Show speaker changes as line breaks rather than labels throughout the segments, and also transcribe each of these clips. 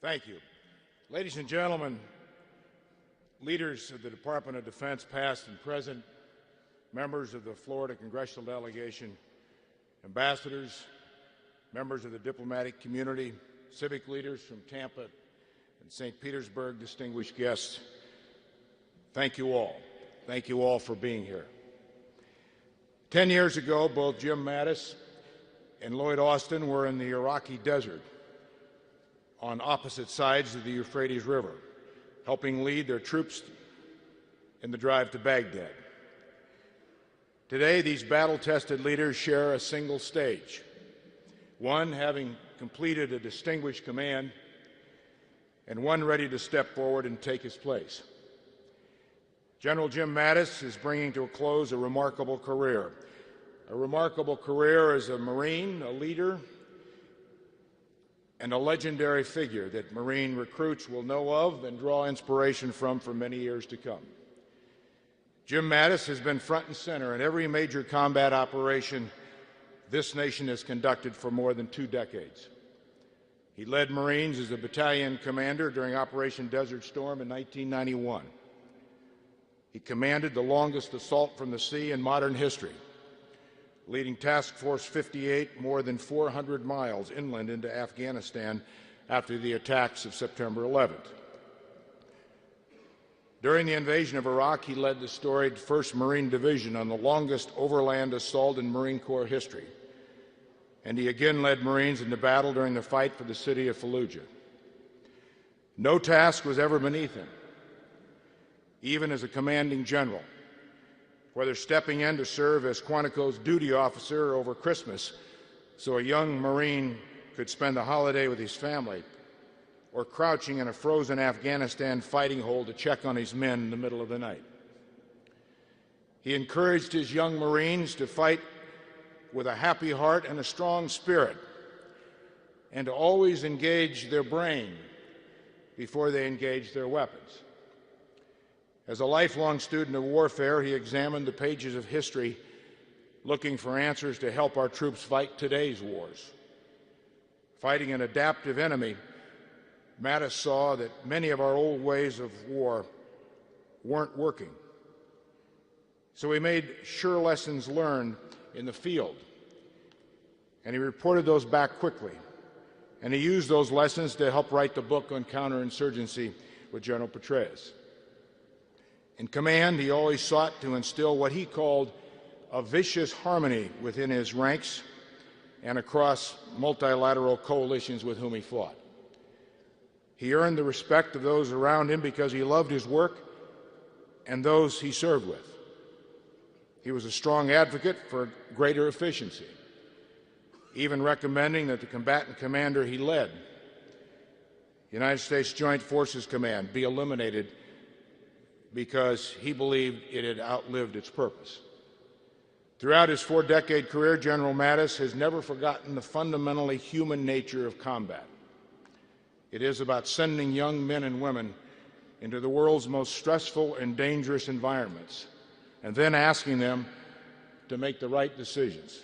Thank you. Ladies and gentlemen, leaders of the Department of Defense, past and present, members of the Florida Congressional Delegation, ambassadors, members of the diplomatic community, civic leaders from Tampa and St. Petersburg, distinguished guests, thank you all. Thank you all for being here. 10 years ago, both Jim Mattis and Lloyd Austin were in the Iraqi desert on opposite sides of the Euphrates River, helping lead their troops in the drive to Baghdad. Today, these battle-tested leaders share a single stage, one having completed a distinguished command and one ready to step forward and take his place. General Jim Mattis is bringing to a close a remarkable career as a Marine, a leader, and a legendary figure that Marine recruits will know of and draw inspiration from for many years to come. Jim Mattis has been front and center in every major combat operation this nation has conducted for more than 2 decades. He led Marines as a battalion commander during Operation Desert Storm in 1991. He commanded the longest assault from the sea in modern history, leading Task Force 58 more than 400 miles inland into Afghanistan after the attacks of September 11th. During the invasion of Iraq, he led the storied 1st Marine Division on the longest overland assault in Marine Corps history, and he again led Marines into battle during the fight for the city of Fallujah. No task was ever beneath him, even as a commanding general. Whether stepping in to serve as Quantico's duty officer over Christmas so a young Marine could spend the holiday with his family, or crouching in a frozen Afghanistan fighting hole to check on his men in the middle of the night. He encouraged his young Marines to fight with a happy heart and a strong spirit, and to always engage their brain before they engaged their weapons. As a lifelong student of warfare, he examined the pages of history looking for answers to help our troops fight today's wars. Fighting an adaptive enemy, Mattis saw that many of our old ways of war weren't working. So he made sure lessons learned in the field, and he reported those back quickly. And he used those lessons to help write the book on counterinsurgency with General Petraeus. In command, he always sought to instill what he called a vicious harmony within his ranks and across multilateral coalitions with whom he fought. He earned the respect of those around him because he loved his work and those he served with. He was a strong advocate for greater efficiency, even recommending that the combatant commander he led, United States Joint Forces Command, be eliminated because he believed it had outlived its purpose. Throughout his 4-decade career, General Mattis has never forgotten the fundamentally human nature of combat. It is about sending young men and women into the world's most stressful and dangerous environments, and then asking them to make the right decisions.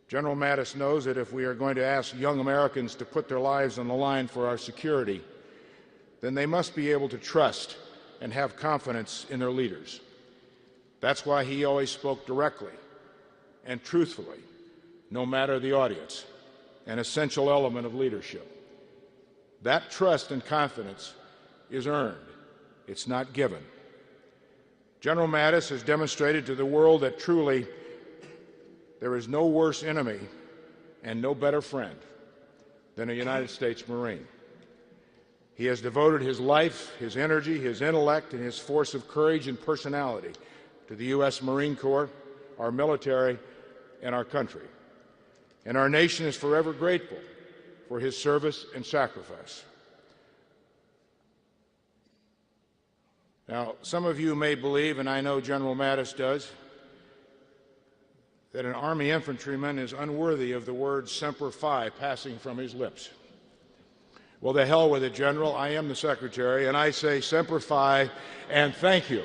General Mattis knows that if we are going to ask young Americans to put their lives on the line for our security, then they must be able to trust and have confidence in their leaders. That's why he always spoke directly and truthfully, no matter the audience, an essential element of leadership. That trust and confidence is earned. It's not given. General Mattis has demonstrated to the world that truly there is no worse enemy and no better friend than a United States Marine. He has devoted his life, his energy, his intellect, and his force of courage and personality to the U.S. Marine Corps, our military, and our country. And our nation is forever grateful for his service and sacrifice. Now, some of you may believe, and I know General Mattis does, that an Army infantryman is unworthy of the word Semper Fi passing from his lips. Well, the hell with it, General. I am the Secretary, and I say Semper Fi and thank you.